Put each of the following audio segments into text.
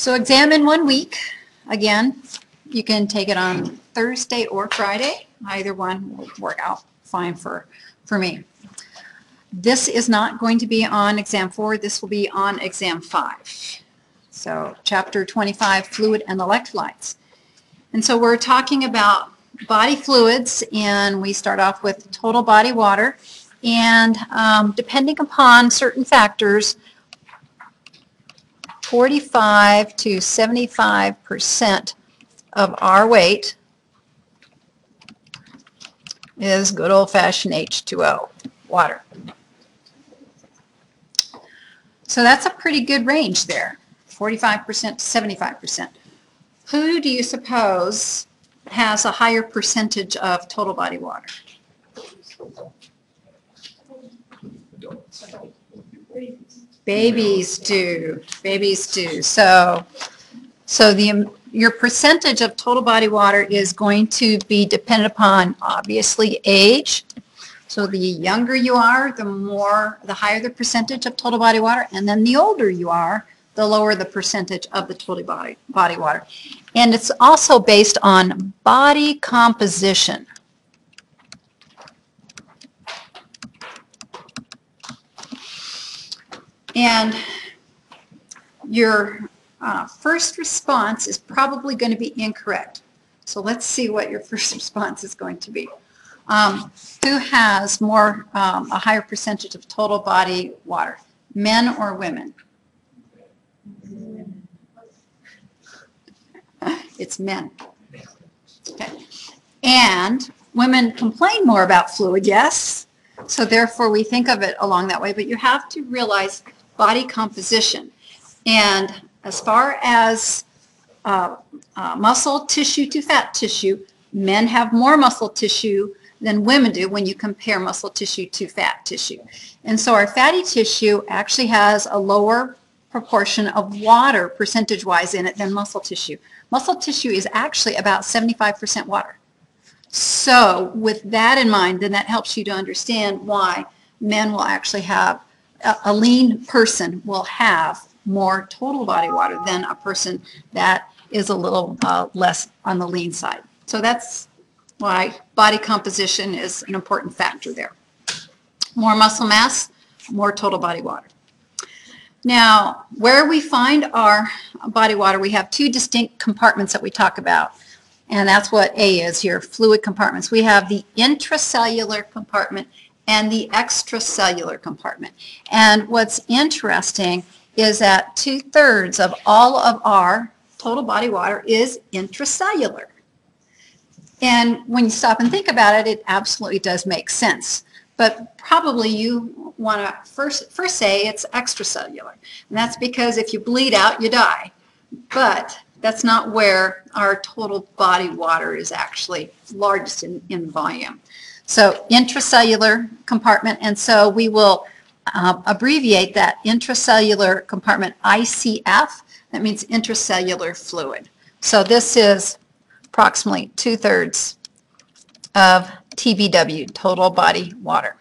So exam in 1 week. Again, you can take it on Thursday or Friday. Either one will work out fine for me. This is not going to be on exam 4. This will be on exam 5. So chapter 25, fluid and electrolytes. And so we're talking about body fluids, and we start off with total body water. And depending upon certain factors, 45 to 75% of our weight is good old-fashioned H2O, water. So that's a pretty good range there, 45% to 75%. Who do you suppose has a higher percentage of total body water? Babies do. Babies do. So your percentage of total body water is going to be dependent upon, obviously, age. So the younger you are, the higher the percentage of total body water, and then the older you are, the lower the percentage of the total body water. And it's also based on body composition. And your first response is probably going to be incorrect. So let's see what your first response is going to be. Who has a higher percentage of total body water, men or women? It's men. Okay. And women complain more about fluid, yes. So therefore we think of it along that way, but you have to realize body composition. And as far as muscle tissue to fat tissue, men have more muscle tissue than women do when you compare muscle tissue to fat tissue. And so our fatty tissue actually has a lower proportion of water percentage-wise in it than muscle tissue. Muscle tissue is actually about 75% water. So with that in mind, then that helps you to understand why men will actually have, a lean person will have more total body water than a person that is a little less on the lean side. So that's why body composition is an important factor there. More muscle mass, more total body water. Now, where we find our body water, we have two distinct compartments that we talk about. And that's what A is here, fluid compartments. We have the intracellular compartment and the extracellular compartment. And what's interesting is that 2/3 of all of our total body water is intracellular. And when you stop and think about it, it absolutely does make sense. But probably you want to first say it's extracellular. And that's because if you bleed out, you die. But that's not where our total body water is actually largest in volume. So intracellular compartment, and so we will abbreviate that intracellular compartment ICF. That means intracellular fluid. So this is approximately 2/3 of TBW, total body water.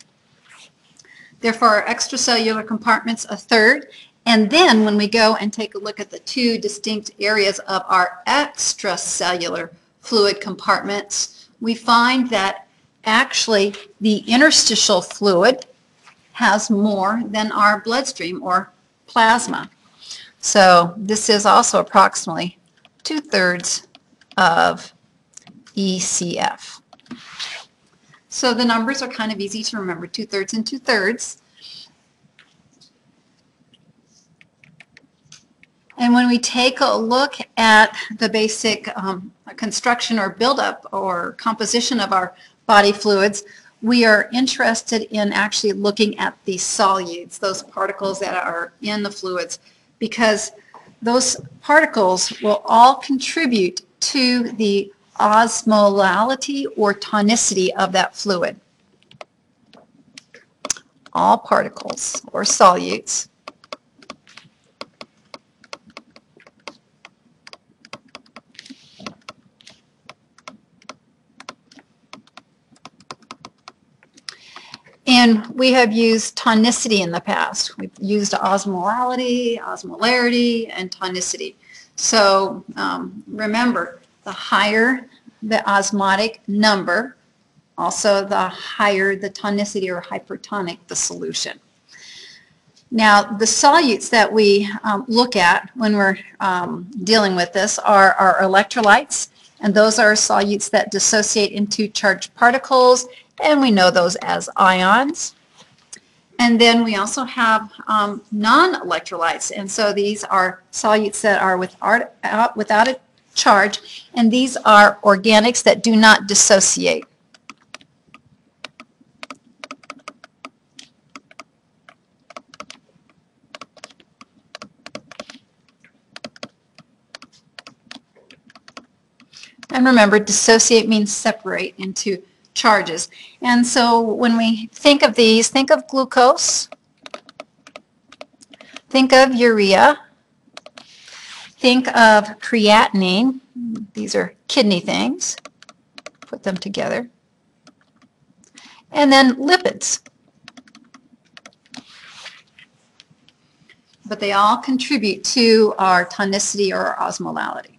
Therefore, our extracellular compartment's 1/3. And then when we go and take a look at the two distinct areas of our extracellular fluid compartments, we find that actually the interstitial fluid has more than our bloodstream or plasma. So this is also approximately 2/3 of ECF. So the numbers are kind of easy to remember, 2/3 and 2/3. And when we take a look at the basic construction or buildup or composition of our body fluids, we are interested in actually looking at the solutes, those particles that are in the fluids, because those particles will all contribute to the osmolality or tonicity of that fluid. All particles or solutes And we have used tonicity in the past. We've used osmolality, osmolarity, and tonicity. So remember, the higher the osmotic number, also the higher the tonicity or hypertonic the solution. Now, the solutes that we look at when we're dealing with this are our electrolytes, and those are solutes that dissociate into charged particles, and we know those as ions. And then we also have non-electrolytes, and so these are solutes that are without a charge, and these are organics that do not dissociate. And remember, dissociate means separate into charges. And so when we think of these, think of glucose, think of urea, think of creatinine. These are kidney things. Put them together. And then lipids. But they all contribute to our tonicity or our osmolality.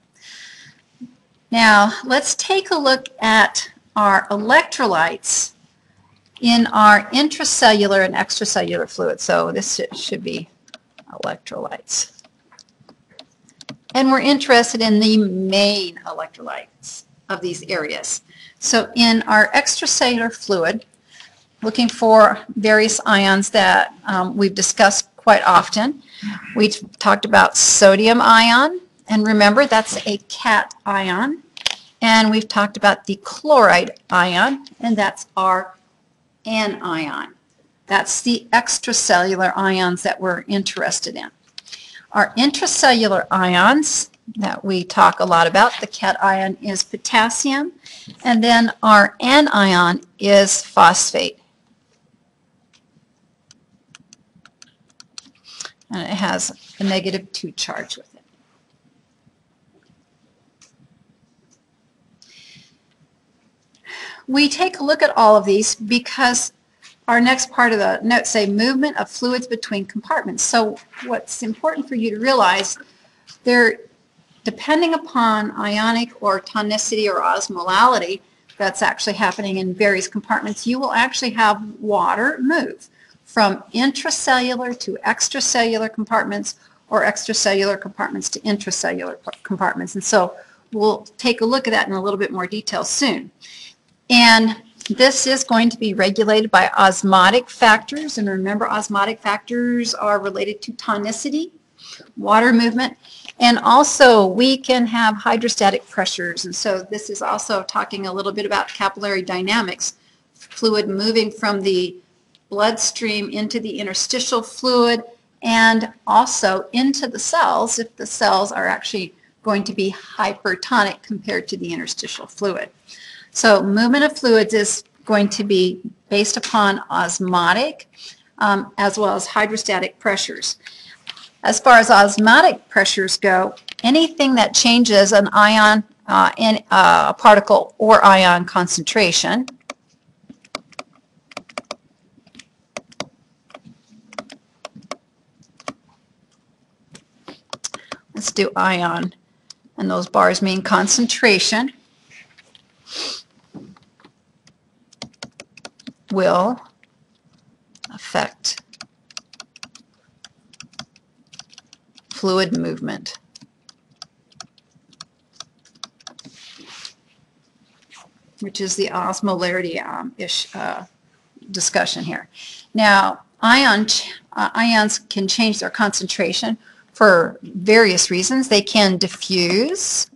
Now, let's take a look at our electrolytes in our intracellular and extracellular fluid. So this should be electrolytes. And we're interested in the main electrolytes of these areas. So in our extracellular fluid, looking for various ions that we've discussed quite often. We've talked about sodium ion, and remember that's a cation. And we've talked about the chloride ion, and that's our anion. That's the extracellular ions that we're interested in. Our intracellular ions that we talk a lot about, the cation is potassium, and then our anion is phosphate. And it has a -2 charge with it. We take a look at all of these because our next part of the notes say movement of fluids between compartments. So what's important for you to realize, depending upon ionic or tonicity or osmolality that's actually happening in various compartments, you will actually have water move from intracellular to extracellular compartments or extracellular compartments to intracellular compartments. And so we'll take a look at that in a little bit more detail soon. And this is going to be regulated by osmotic factors. And remember, osmotic factors are related to tonicity, water movement, and also we can have hydrostatic pressures. And so this is also talking a little bit about capillary dynamics, fluid moving from the bloodstream into the interstitial fluid and also into the cells if the cells are actually going to be hypertonic compared to the interstitial fluid. So movement of fluids is going to be based upon osmotic as well as hydrostatic pressures. As far as osmotic pressures go, anything that changes an ion in a particle or ion concentration let's do ion, and those bars mean concentration, will affect fluid movement. Which is the osmolarity discussion here. Now, ions can change their concentration for various reasons. They can diffuse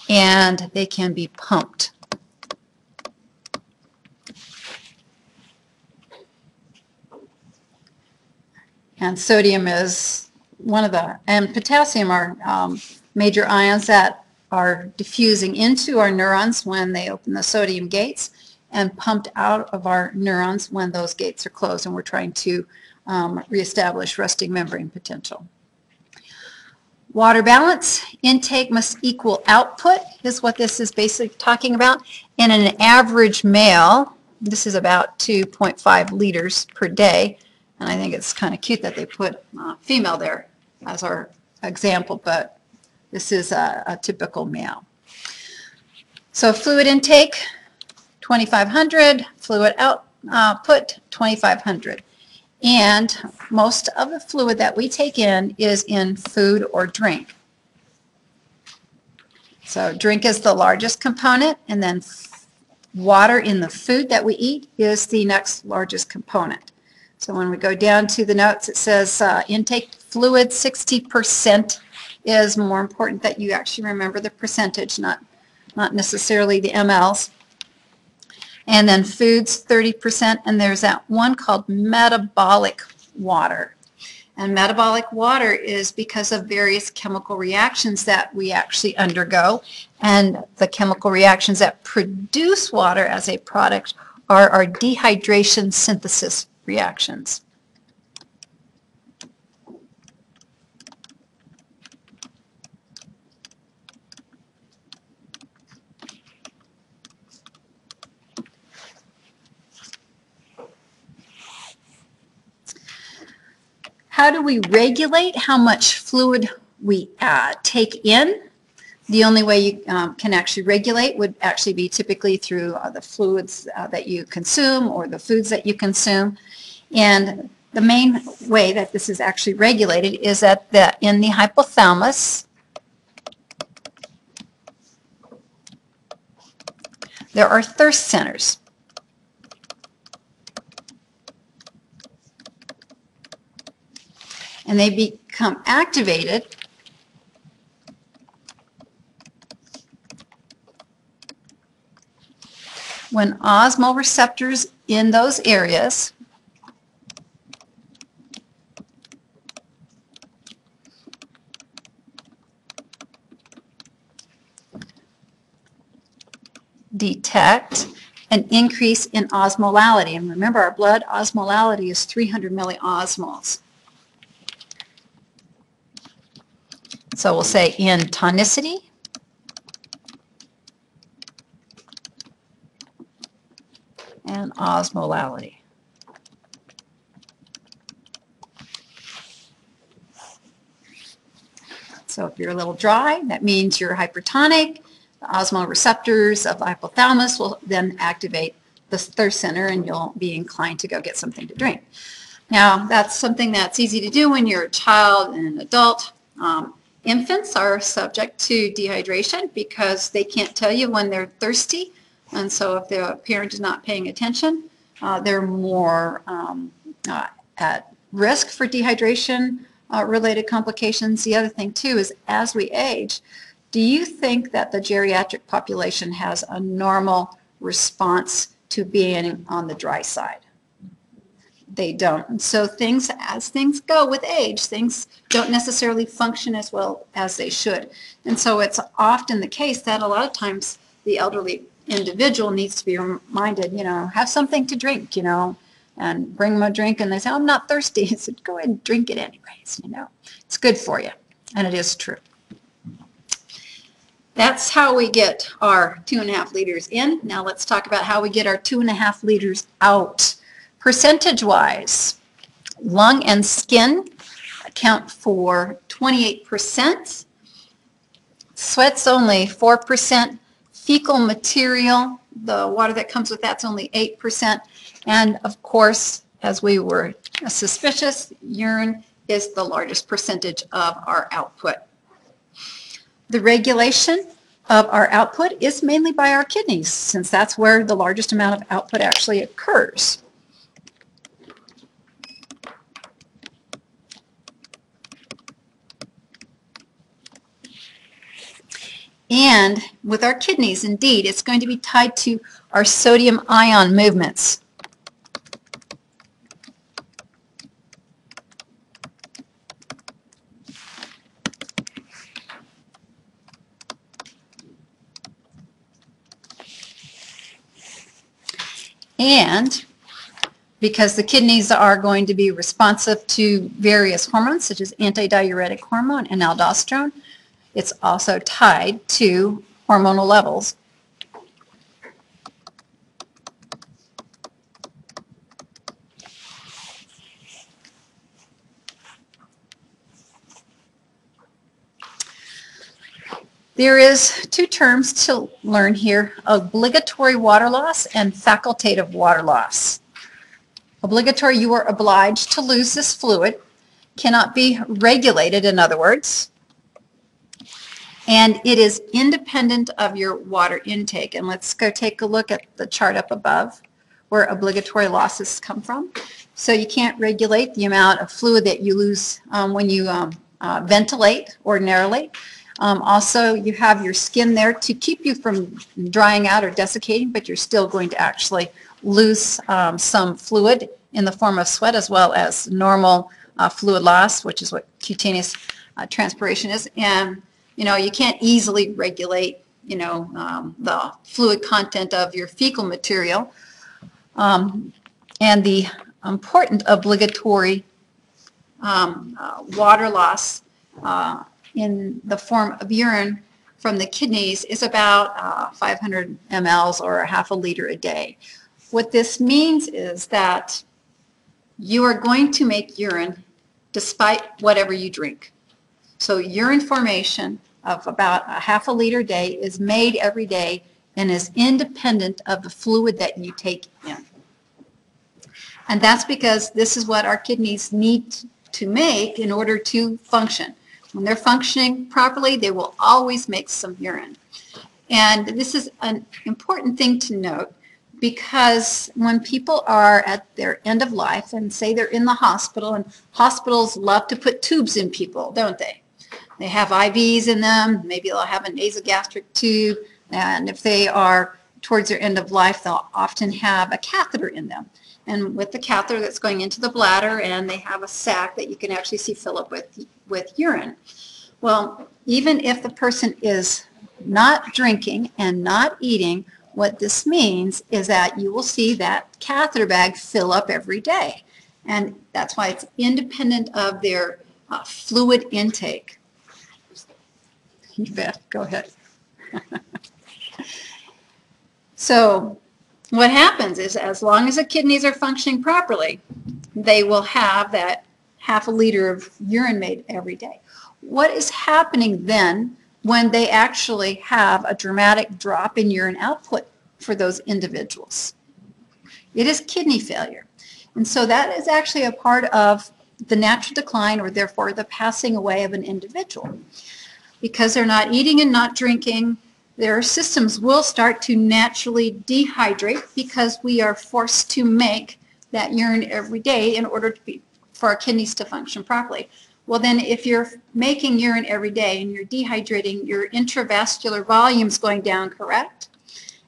and they can be pumped. And sodium is one of the, and potassium are major ions that are diffusing into our neurons when they open the sodium gates and pumped out of our neurons when those gates are closed and we're trying to reestablish resting membrane potential. Water balance, intake must equal output is what this is basically talking about. In an average male, this is about 2.5 liters per day. And I think it's kind of cute that they put female there as our example, but this is a typical male. So fluid intake, 2,500, fluid output, 2,500. And most of the fluid that we take in is in food or drink. So drink is the largest component, and then water in the food that we eat is the next largest component. So when we go down to the notes, it says intake fluid 60% is more important that you actually remember the percentage, not necessarily the mLs. And then foods 30%, and there's that one called metabolic water. And metabolic water is because of various chemical reactions that we actually undergo. And the chemical reactions that produce water as a product are our dehydration synthesis reactions. How do we regulate how much fluid we take in? The only way you can actually regulate would actually be typically through the fluids that you consume or the foods that you consume. And the main way that this is actually regulated is that in the hypothalamus, there are thirst centers. And they become activated when osmolar receptors in those areas detect an increase in osmolality. And remember, our blood osmolality is 300 milliosmoles. So we'll say in tonicity, and osmolality. So if you're a little dry, that means you're hypertonic. The osmolar receptors of the hypothalamus will then activate the thirst center, and you'll be inclined to go get something to drink. Now, that's something that's easy to do when you're a child and an adult. Infants are subject to dehydration because they can't tell you when they're thirsty. And so if the parent is not paying attention, they're more at risk for dehydration related complications. The other thing too is as we age, do you think that the geriatric population has a normal response to being on the dry side? They don't. And so as things go with age, things don't necessarily function as well as they should. And so it's often the case that a lot of times the elderly individual needs to be reminded, have something to drink, and bring them a drink, and they say, I'm not thirsty. I said, go ahead and drink it anyways, It's good for you, and it is true. That's how we get our 2.5 liters in. Now let's talk about how we get our 2.5 liters out. Percentage-wise, lung and skin account for 28%. Sweat's only 4%. Fecal material, the water that comes with that's only 8%. And of course, as we were suspicious, urine is the largest percentage of our output. The regulation of our output is mainly by our kidneys, since that's where the largest amount of output actually occurs. And with our kidneys, indeed, it's going to be tied to our sodium ion movements. And because the kidneys are going to be responsive to various hormones, such as antidiuretic hormone and aldosterone, it's also tied to hormonal levels. There is two terms to learn here, obligatory water loss and facultative water loss. Obligatory, you are obliged to lose this fluid, cannot be regulated, in other words, and it is independent of your water intake. And let's go take a look at the chart up above where obligatory losses come from. So you can't regulate the amount of fluid that you lose when you ventilate ordinarily. Also, you have your skin there to keep you from drying out or desiccating, but you're still going to actually lose some fluid in the form of sweat as well as normal fluid loss, which is what cutaneous transpiration is. And, you can't easily regulate, the fluid content of your fecal material. And the important obligatory water loss in the form of urine from the kidneys is about 500 mLs or a half a liter a day. What this means is that you are going to make urine despite whatever you drink. So urine formation of about a half a liter a day is made every day and is independent of the fluid that you take in. And that's because this is what our kidneys need to make in order to function. When they're functioning properly, they will always make some urine. And this is an important thing to note because when people are at their end of life and say they're in the hospital, and hospitals love to put tubes in people, don't they? They have IVs in them, maybe they'll have a nasogastric tube, and if they are towards their end of life, they'll often have a catheter in them. And with the catheter that's going into the bladder, and they have a sac that you can actually see fill up with urine. Well, even if the person is not drinking and not eating, what this means is that you will see that catheter bag fill up every day. And that's why it's independent of their fluid intake. You bet. Go ahead. So what happens is as long as the kidneys are functioning properly, they will have that half a liter of urine made every day. What is happening then when they actually have a dramatic drop in urine output for those individuals? It is kidney failure. And so that is actually a part of the natural decline, or therefore the passing away of an individual. Because they're not eating and not drinking, their systems will start to naturally dehydrate because we are forced to make that urine every day in order for our kidneys to function properly. Well, then if you're making urine every day and you're dehydrating, your intravascular volume is going down, correct?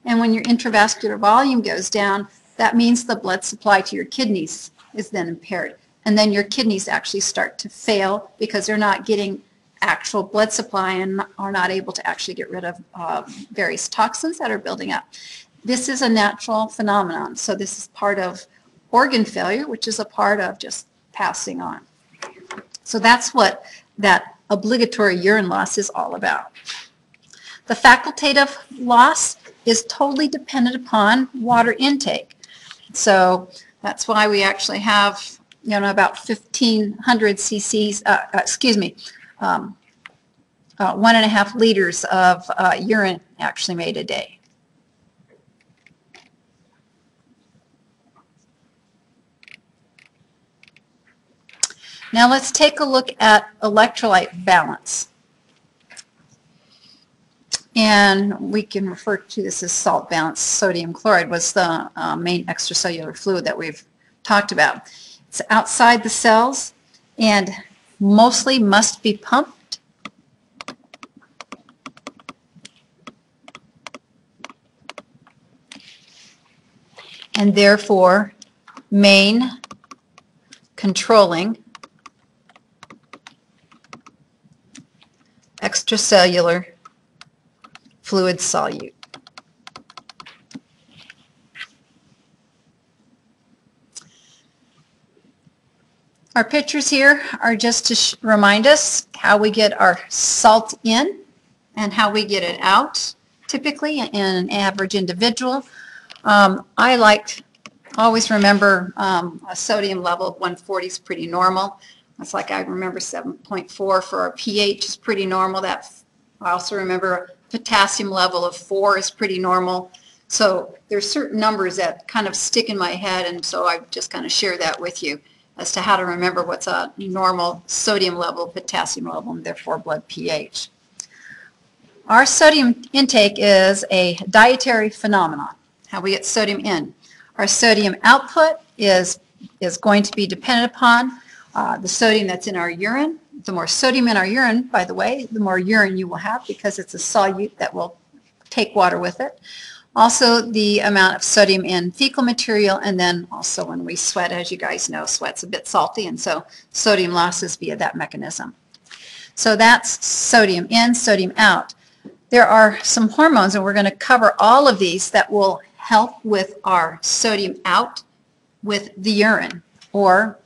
And when your intravascular volume goes down, that means the blood supply to your kidneys is then impaired. And then your kidneys actually start to fail because they're not getting actual blood supply and are not able to actually get rid of various toxins that are building up. This is a natural phenomenon. So this is part of organ failure, which is a part of just passing on. So that's what that obligatory urine loss is all about. The facultative loss is totally dependent upon water intake. So that's why we actually have, about 1,500 cc's, 1.5 liters of urine actually made a day. Now let's take a look at electrolyte balance. And we can refer to this as salt balance. Sodium chloride was the main extracellular fluid that we've talked about. It's outside the cells and mostly must be pumped. And therefore, main controlling extracellular fluid solute. Our pictures here are just to remind us how we get our salt in and how we get it out, typically in an average individual. I always remember a sodium level of 140 is pretty normal. That's like I remember 7.4 for our pH is pretty normal. That I also remember potassium level of 4 is pretty normal. So there's certain numbers that kind of stick in my head, and so I just kind of share that with you as to how to remember what's a normal sodium level, potassium level, and therefore blood pH. Our sodium intake is a dietary phenomenon, how we get sodium in. Our sodium output is going to be dependent upon the sodium that's in our urine. The more sodium in our urine, by the way, the more urine you will have because it's a solute that will take water with it. Also, the amount of sodium in fecal material, and then also when we sweat, as you guys know, sweat's a bit salty, and so sodium losses via that mechanism. So that's sodium in, sodium out. There are some hormones, and we're going to cover all of these that will help with our sodium out with the urine or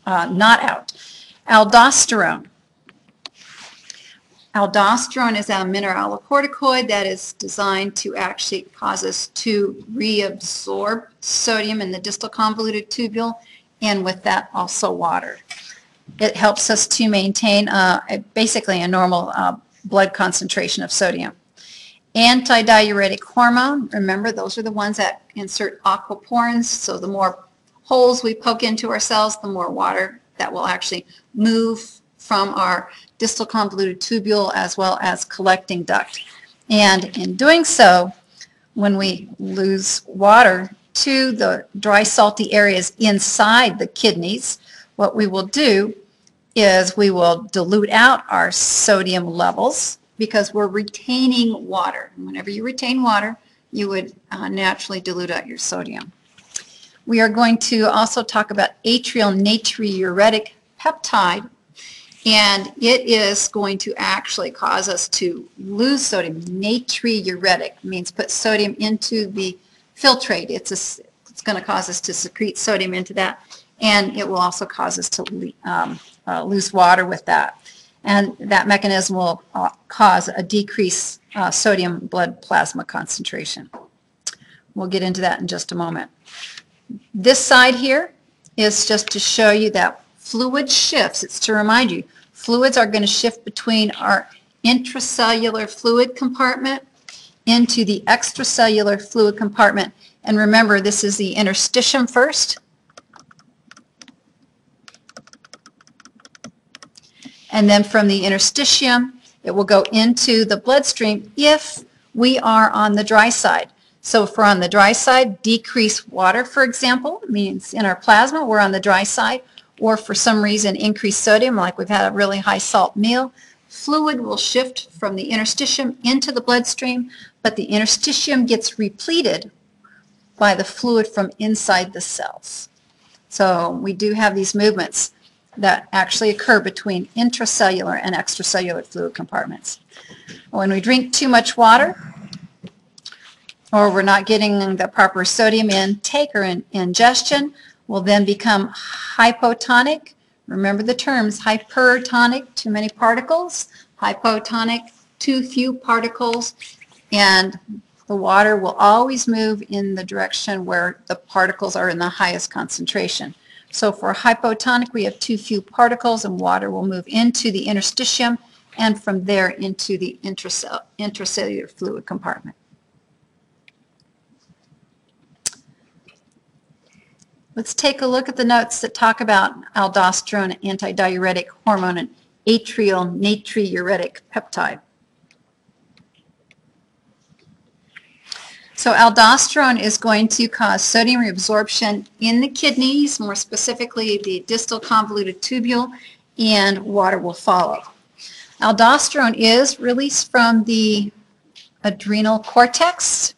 not out. Aldosterone. Aldosterone is a mineralocorticoid that is designed to actually cause us to reabsorb sodium in the distal convoluted tubule, and with that also water. It helps us to maintain basically a normal blood concentration of sodium. Antidiuretic hormone, remember those are the ones that insert aquaporins, so the more holes we poke into our cells, the more water that will actually move from our distal convoluted tubule as well as collecting duct. And in doing so, when we lose water to the dry salty areas inside the kidneys, what we will do is we will dilute out our sodium levels because we're retaining water. And whenever you retain water, you would naturally dilute out your sodium. We are going to also talk about atrial natriuretic peptide, and it is going to actually cause us to lose sodium. Natriuretic means put sodium into the filtrate. It's going to cause us to secrete sodium into that, and it will also cause us to lose water with that. And that mechanism will cause a decreased sodium blood plasma concentration. We'll get into that in just a moment. This side here is just to show you that fluid shifts. It's to remind you, fluids are going to shift between our intracellular fluid compartment into the extracellular fluid compartment. And remember, this is the interstitium first. And then from the interstitium, it will go into the bloodstream if we are on the dry side. So if we're on the dry side, decrease water, for example, means in our plasma, we're on the dry side, or for some reason increase sodium, like we've had a really high salt meal, fluid will shift from the interstitium into the bloodstream, but the interstitium gets repleted by the fluid from inside the cells. So we do have these movements that actually occur between intracellular and extracellular fluid compartments. When we drink too much water, or we're not getting the proper sodium intake or ingestion, we'll then become hypotonic. Remember the terms, hypertonic, too many particles, hypotonic, too few particles, and the water will always move in the direction where the particles are in the highest concentration. So for hypotonic, we have too few particles, and water will move into the interstitium and from there into the intracellular fluid compartment. Let's take a look at the notes that talk about aldosterone, antidiuretic hormone, and atrial natriuretic peptide. So aldosterone is going to cause sodium reabsorption in the kidneys, more specifically the distal convoluted tubule, and water will follow. Aldosterone is released from the adrenal cortex.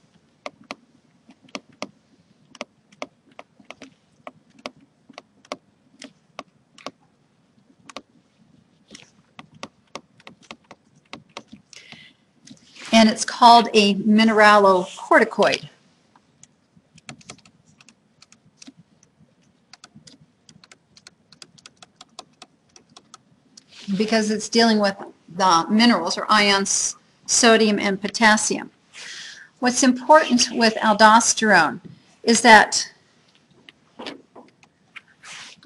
And it's called a mineralocorticoid. Because it's dealing with the minerals or ions, sodium and potassium. What's important with aldosterone is that,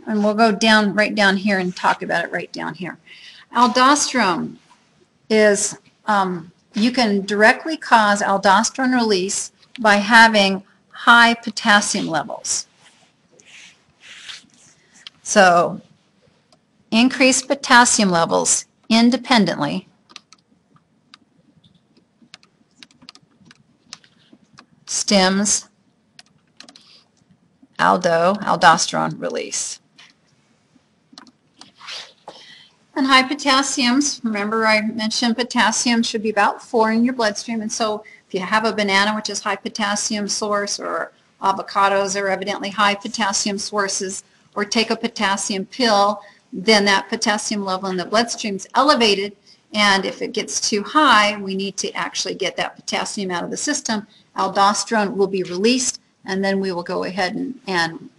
and we'll go right down here and talk about it right down here. Aldosterone is you can directly cause aldosterone release by having high potassium levels. So increased potassium levels independently stems aldosterone release. And high potassiums, remember I mentioned potassium should be about 4 in your bloodstream, and so if you have a banana, which is high potassium source, or avocados are evidently high potassium sources, or take a potassium pill, then that potassium level in the bloodstream is elevated, and if it gets too high, we need to actually get that potassium out of the system. Aldosterone will be released, and then we will go ahead and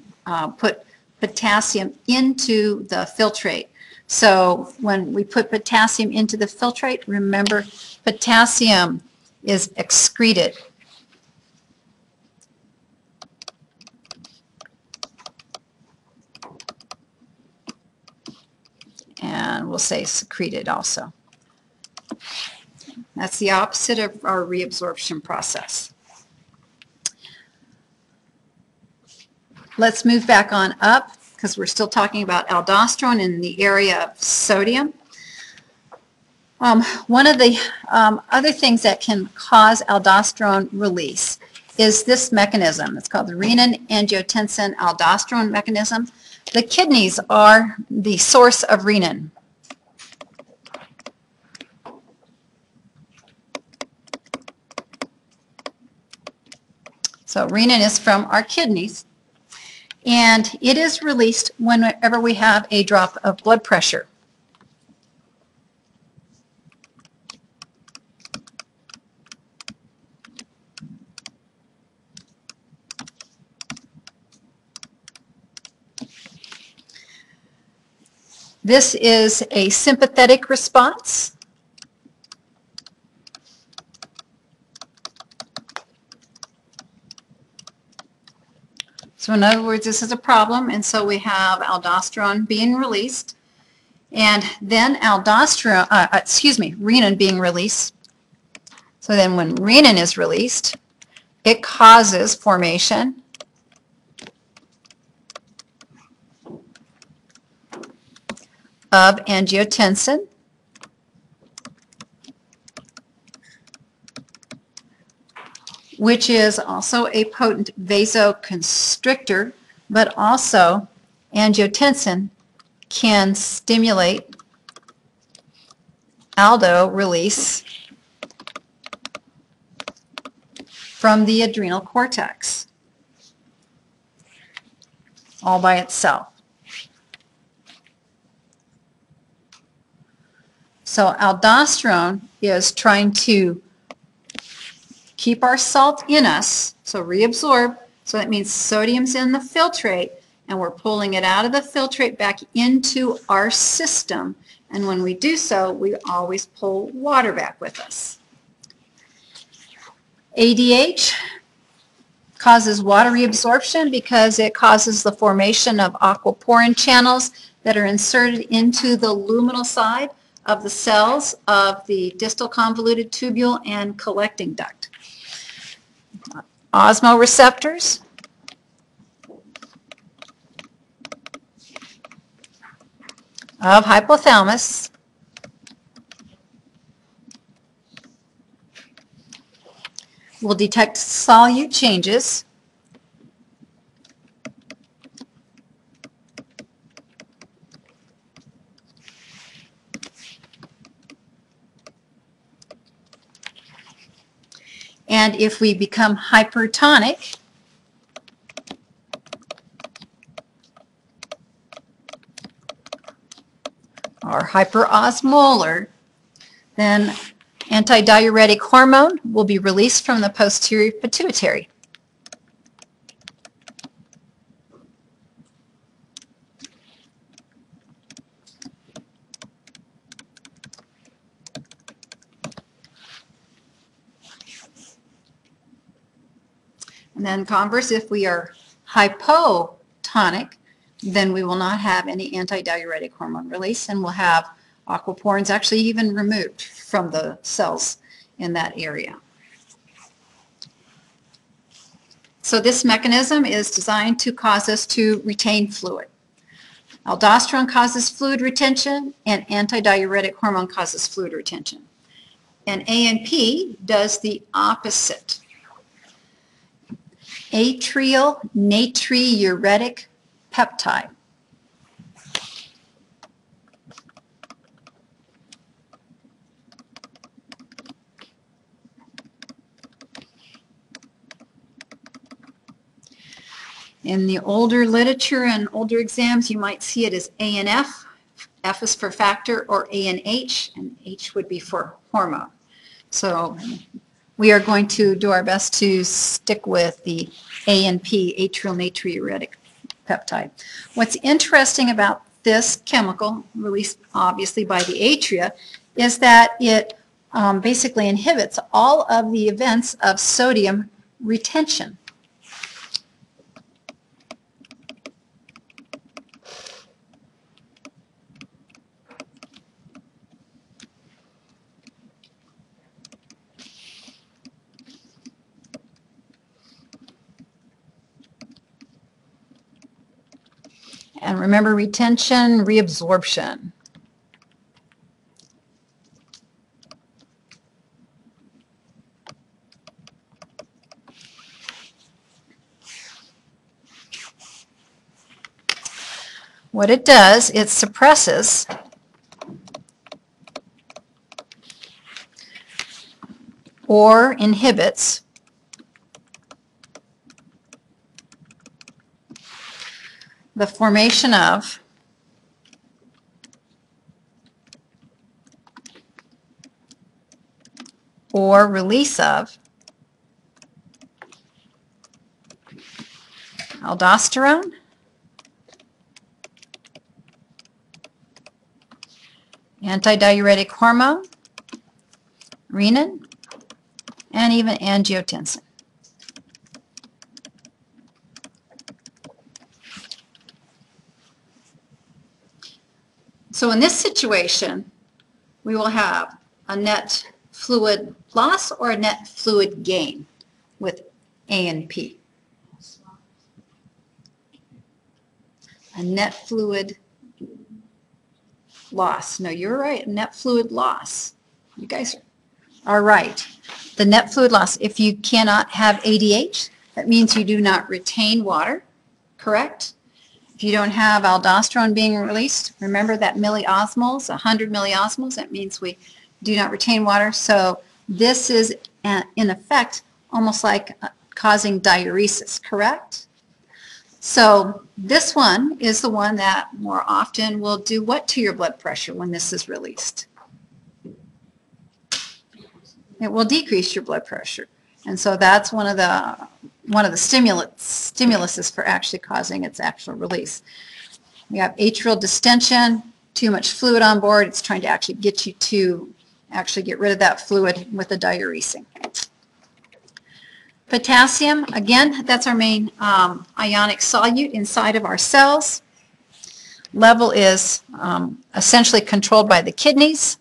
put potassium into the filtrate. So when we put potassium into the filtrate, remember potassium is excreted. And we'll say secreted also. That's the opposite of our reabsorption process. Let's move back on up, because we're still talking about aldosterone in the area of sodium. One of the other things that can cause aldosterone release is this mechanism. It's called the renin-angiotensin-aldosterone mechanism. The kidneys are the source of renin. So renin is from our kidneys, and it is released whenever we have a drop of blood pressure. This is a sympathetic response. So in other words, this is a problem, and so we have aldosterone being released, and then renin being released. So then when renin is released, it causes formation of angiotensin, which is also a potent vasoconstrictor, but also angiotensin can stimulate aldo release from the adrenal cortex all by itself. So aldosterone is trying to keep our salt in us, so reabsorb, so that means sodium's in the filtrate, and we're pulling it out of the filtrate back into our system, and when we do so, we always pull water back with us. ADH causes water reabsorption because it causes the formation of aquaporin channels that are inserted into the luminal side of the cells of the distal convoluted tubule and collecting duct. Osmoreceptors of hypothalamus will detect solute changes and if we become hypertonic, or hyperosmolar, then antidiuretic hormone will be released from the posterior pituitary. And then converse, if we are hypotonic, then we will not have any antidiuretic hormone release, and we'll have aquaporins actually even removed from the cells in that area. So this mechanism is designed to cause us to retain fluid. Aldosterone causes fluid retention, and antidiuretic hormone causes fluid retention. And ANP does the opposite. Atrial natriuretic peptide. In the older literature and older exams, you might see it as ANF. F is for factor, or ANH, and H would be for hormone. So we are going to do our best to stick with the ANP, atrial natriuretic peptide. What's interesting about this chemical, released obviously by the atria, is that it basically inhibits all of the events of sodium retention. And remember, retention, reabsorption. What it does, it suppresses or inhibits the formation of or release of aldosterone, antidiuretic hormone, renin, and even angiotensin. So in this situation, we will have a net fluid loss or a net fluid gain with ANP. A net fluid loss. No, you're right, net fluid loss. You guys are right. The net fluid loss, if you cannot have ADH, that means you do not retain water, correct? If you don't have aldosterone being released, remember that milliosmoles, 100 milliosmoles, that means we do not retain water. So this is, in effect, almost like causing diuresis, correct? So this one is the one that more often will do what to your blood pressure when this is released? It will decrease your blood pressure. And so that's one of the stimuluses for actually causing its actual release. We have atrial distension, too much fluid on board. It's trying to actually get you to actually get rid of that fluid with the diuresing. Potassium, again, that's our main ionic solute inside of our cells. Level is essentially controlled by the kidneys.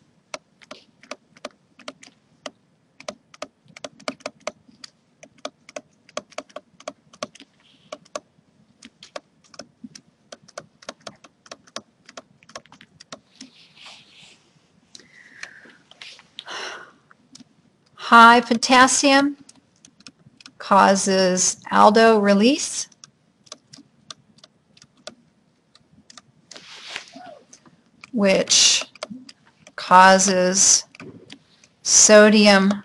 High potassium causes aldo release, which causes sodium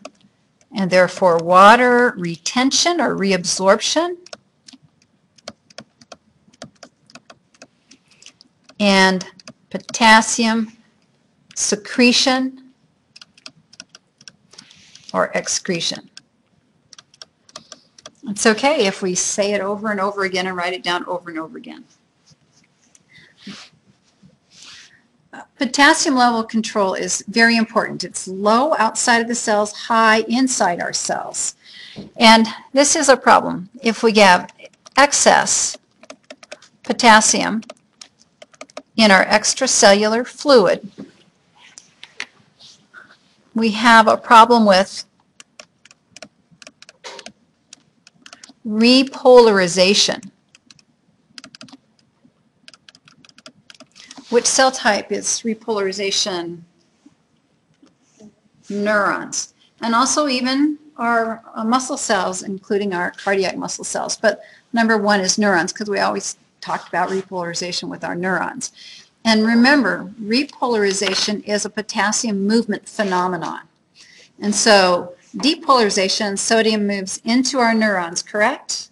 and therefore water retention or reabsorption, and potassium secretion or excretion. It's okay if we say it over and over again and write it down over and over again. Potassium level control is very important. It's low outside of the cells, high inside our cells. And this is a problem. If we have excess potassium in our extracellular fluid, we have a problem with repolarization. Which cell type is repolarization? Neurons. And also even our muscle cells, including our cardiac muscle cells. But number one is neurons, because we always talked about repolarization with our neurons. And remember, repolarization is a potassium movement phenomenon. And so depolarization, sodium moves into our neurons, correct?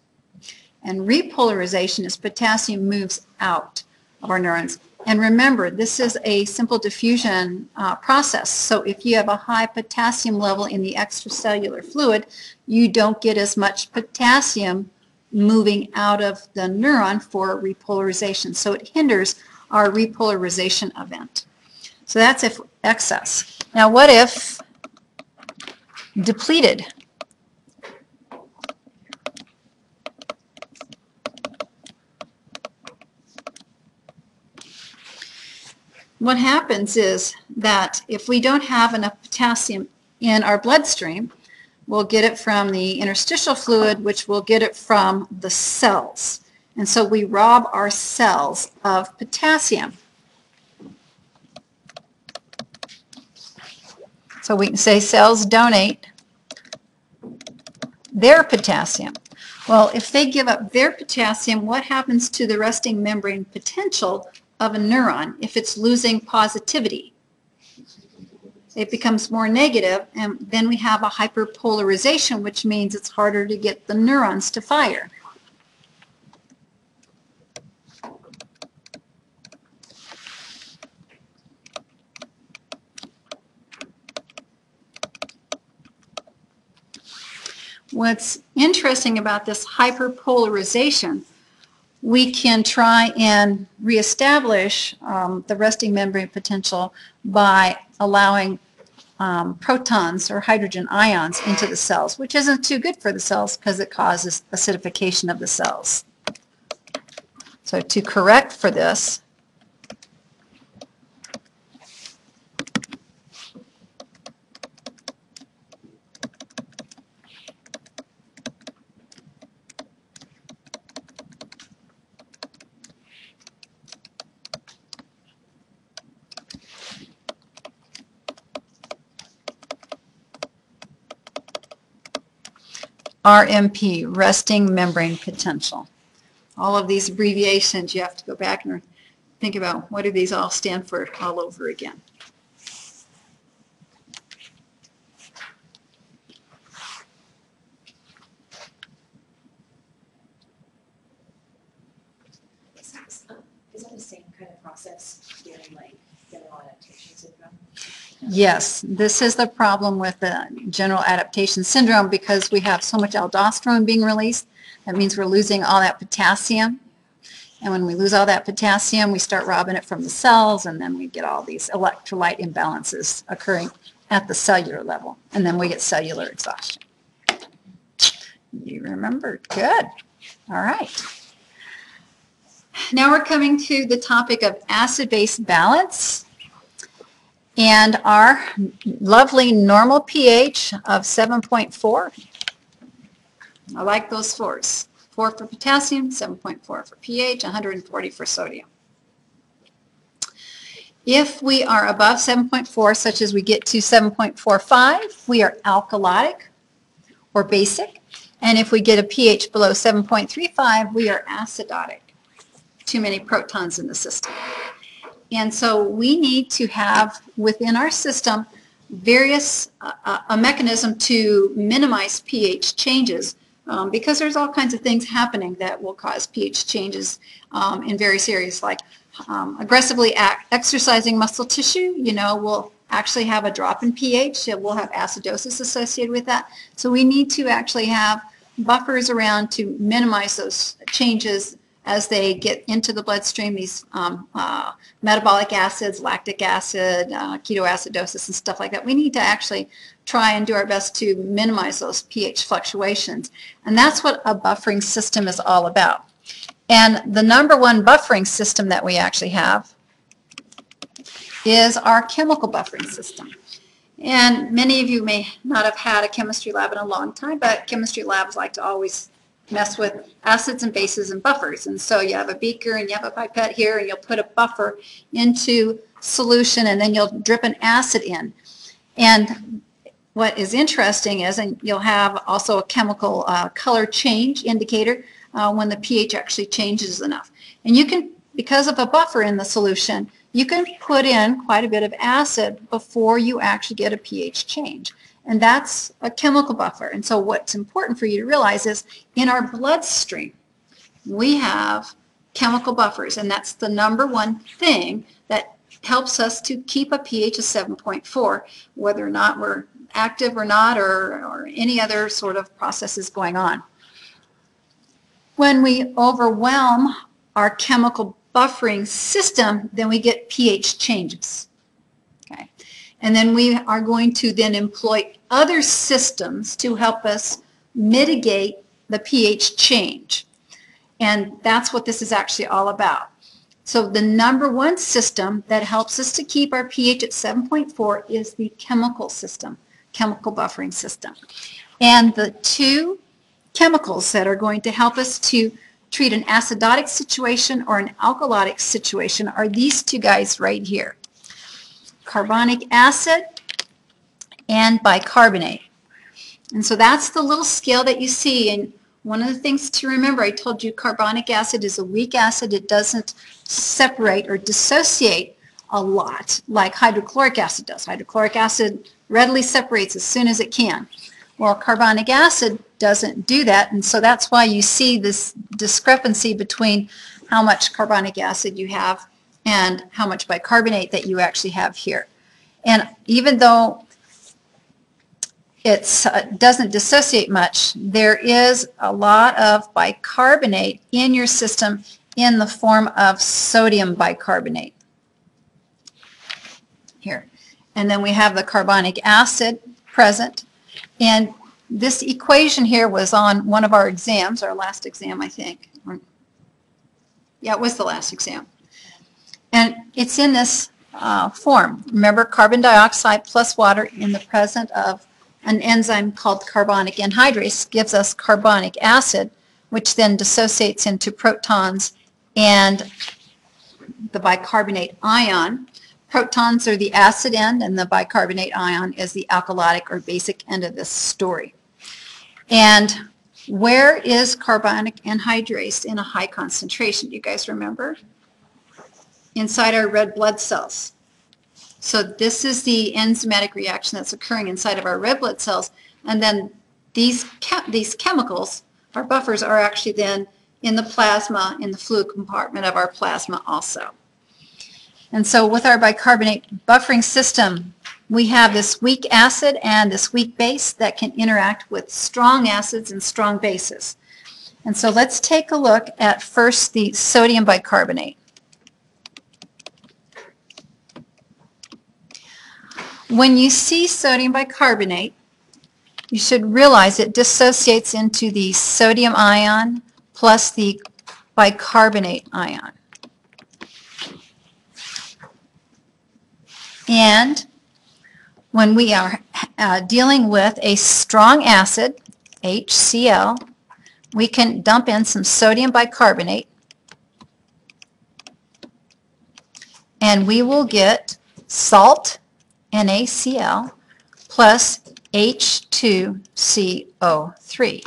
And repolarization is potassium moves out of our neurons. And remember, this is a simple diffusion process. So if you have a high potassium level in the extracellular fluid, you don't get as much potassium moving out of the neuron for repolarization. So it hinders our repolarization event. So that's if excess. Now what if depleted? What happens is that if we don't have enough potassium in our bloodstream, we'll get it from the interstitial fluid, which will get it from the cells. And so we rob our cells of potassium. So we can say cells donate their potassium. Well, if they give up their potassium, what happens to the resting membrane potential of a neuron if it's losing positivity? It becomes more negative, and then we have a hyperpolarization, which means it's harder to get the neurons to fire. What's interesting about this hyperpolarization, we can try and reestablish the resting membrane potential by allowing protons or hydrogen ions into the cells, which isn't too good for the cells because it causes acidification of the cells. So to correct for this, RMP, resting membrane potential. All of these abbreviations, you have to go back and think about what do these all stand for all over again. Is that the same kind of process during like general adaptation syndrome? Yes, this is the problem with the general adaptation syndrome because we have so much aldosterone being released. That means we're losing all that potassium. And when we lose all that potassium, we start robbing it from the cells, and then we get all these electrolyte imbalances occurring at the cellular level. And then we get cellular exhaustion. You remember? Good. All right. Now we're coming to the topic of acid-base balance. And our lovely normal pH of 7.4. I like those 4s. 4 for potassium, 7.4 for pH, 140 for sodium. If we are above 7.4, such as we get to 7.45, we are alkalotic or basic. And if we get a pH below 7.35, we are acidotic. Too many protons in the system. And so we need to have within our system various, a mechanism to minimize pH changes because there's all kinds of things happening that will cause pH changes in various areas, like aggressively exercising muscle tissue, will actually have a drop in pH. We'll have acidosis associated with that. So we need to actually have buffers around to minimize those changes as they get into the bloodstream, these metabolic acids, lactic acid, ketoacidosis, and stuff like that. We need to actually try and do our best to minimize those pH fluctuations. And that's what a buffering system is all about. And the number one buffering system that we actually have is our chemical buffering system. And many of you may not have had a chemistry lab in a long time, but chemistry labs like to always mess with acids and bases and buffers. And so you have a beaker and you have a pipette here, and you'll put a buffer into solution, and then you'll drip an acid in. And what is interesting is, and you'll have also a chemical color change indicator when the pH actually changes enough. And you can, because of a buffer in the solution, you can put in quite a bit of acid before you actually get a pH change. And that's a chemical buffer. And so what's important for you to realize is in our bloodstream, we have chemical buffers, and that's the number one thing that helps us to keep a pH of 7.4, whether or not we're active or not, or any other sort of processes going on. When we overwhelm our chemical buffering system, then we get pH changes. Okay. And then we are going to then employ other systems to help us mitigate the pH change. And that's what this is actually all about. So the number one system that helps us to keep our pH at 7.4 is the chemical system, chemical buffering system. And the two chemicals that are going to help us to treat an acidotic situation or an alkalotic situation are these two guys right here, carbonic acid and bicarbonate. And so that's the little scale that you see. And one of the things to remember, I told you carbonic acid is a weak acid. It doesn't separate or dissociate a lot like hydrochloric acid does. Hydrochloric acid readily separates as soon as it can. Well, carbonic acid doesn't do that, and so that's why you see this discrepancy between how much carbonic acid you have and how much bicarbonate that you actually have here. And even though it doesn't dissociate much, there is a lot of bicarbonate in your system in the form of sodium bicarbonate here. And then we have the carbonic acid present. And this equation here was on one of our exams, our last exam, I think. Yeah, it was the last exam. And it's in this form. Remember, carbon dioxide plus water in the presence of an enzyme called carbonic anhydrase gives us carbonic acid, which then dissociates into protons and the bicarbonate ion. Protons are the acid end, and the bicarbonate ion is the alkalotic or basic end of this story. And where is carbonic anhydrase in a high concentration? Do you guys remember? Inside our red blood cells. So this is the enzymatic reaction that's occurring inside of our red blood cells. And then these chemicals, our buffers, are actually then in the plasma, in the fluid compartment of our plasma also. And so with our bicarbonate buffering system, we have this weak acid and this weak base that can interact with strong acids and strong bases. And so let's take a look at first the sodium bicarbonate. When you see sodium bicarbonate, you should realize it dissociates into the sodium ion plus the bicarbonate ion. And when we are dealing with a strong acid, HCl, we can dump in some sodium bicarbonate, and we will get salt, NaCl, plus H2CO3.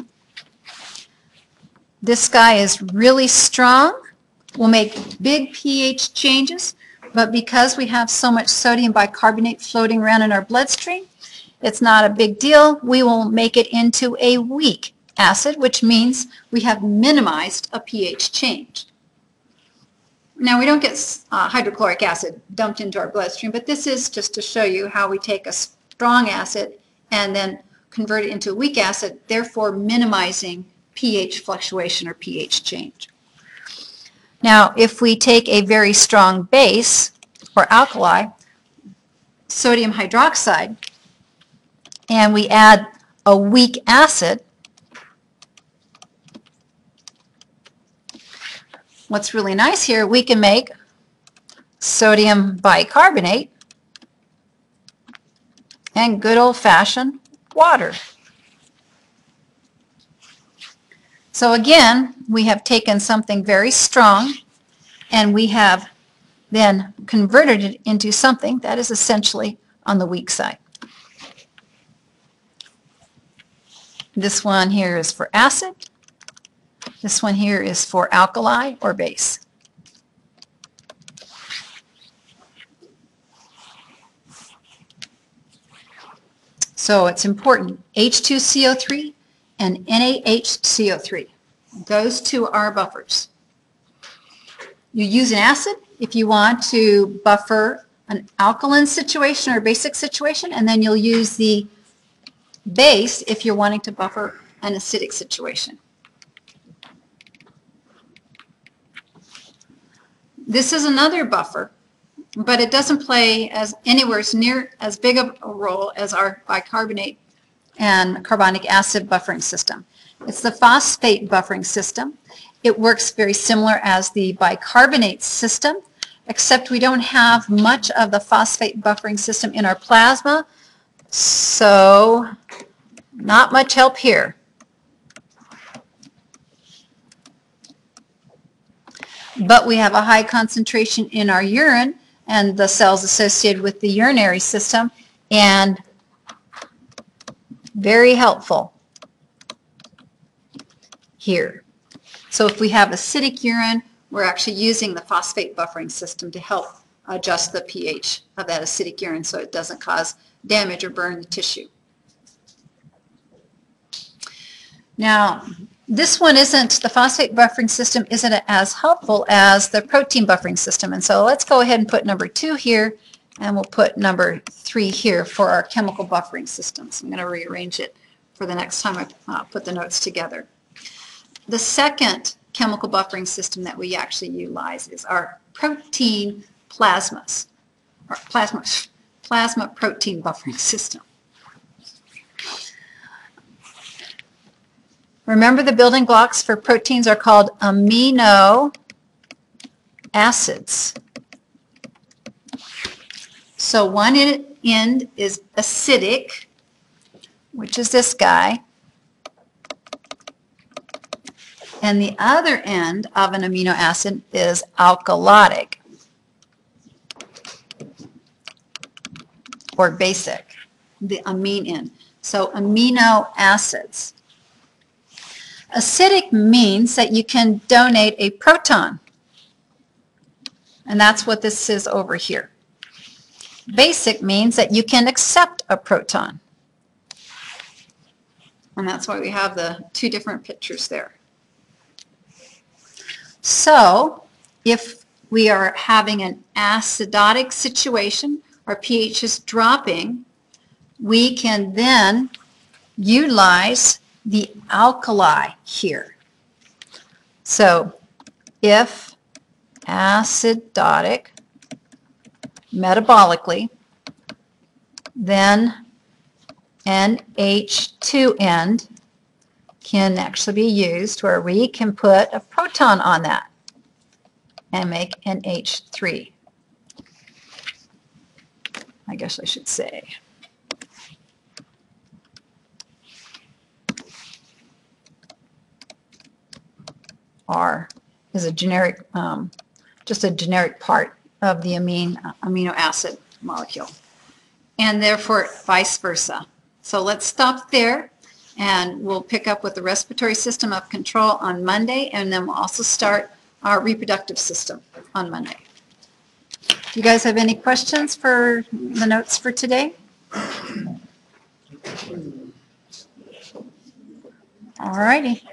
This guy is really strong, will make big pH changes, but because we have so much sodium bicarbonate floating around in our bloodstream, it's not a big deal. We will make it into a weak acid, which means we have minimized a pH change. Now, we don't get hydrochloric acid dumped into our bloodstream, but this is just to show you how we take a strong acid and then convert it into a weak acid, therefore minimizing pH fluctuation or pH change. Now, if we take a very strong base or alkali, sodium hydroxide, and we add a weak acid, what's really nice here, we can make sodium bicarbonate and good old-fashioned water. So again, we have taken something very strong and we have then converted it into something that is essentially on the weak side. This one here is for acid. This one here is for alkali or base. So it's important, H2CO3 and NaHCO3. Those two are buffers. You use an acid if you want to buffer an alkaline situation or basic situation, and then you'll use the base if you're wanting to buffer an acidic situation. This is another buffer, but it doesn't play anywhere near as big of a role as our bicarbonate and carbonic acid buffering system. It's the phosphate buffering system. It works very similar as the bicarbonate system, except we don't have much of the phosphate buffering system in our plasma, so not much help here. But we have a high concentration in our urine and the cells associated with the urinary system, and very helpful here. So if we have acidic urine, we're actually using the phosphate buffering system to help adjust the pH of that acidic urine so it doesn't cause damage or burn the tissue. Now, this one isn't, the phosphate buffering system isn't as helpful as the protein buffering system. And so let's go ahead and put number 2 here, and we'll put number 3 here for our chemical buffering systems. I'm going to rearrange it for the next time I put the notes together. The second chemical buffering system that we actually utilize is our protein plasmas, or plasma protein buffering system. Remember, the building blocks for proteins are called amino acids. So one end is acidic, which is this guy, and the other end of an amino acid is alkalotic or basic, the amine end. So amino acids. Acidic means that you can donate a proton, and that's what this is over here. Basic means that you can accept a proton, and that's why we have the 2 different pictures there. So if we are having an acidotic situation, our pH is dropping, we can then utilize the alkali here. So if acidotic metabolically, then NH2 end can actually be used where we can put a proton on that and make NH3. I guess I should say. R is a generic, just a generic part of the amino acid molecule, and therefore vice versa. So let's stop there, and we'll pick up with the respiratory system of control on Monday, and then we'll also start our reproductive system on Monday. Do you guys have any questions for the notes for today? All righty.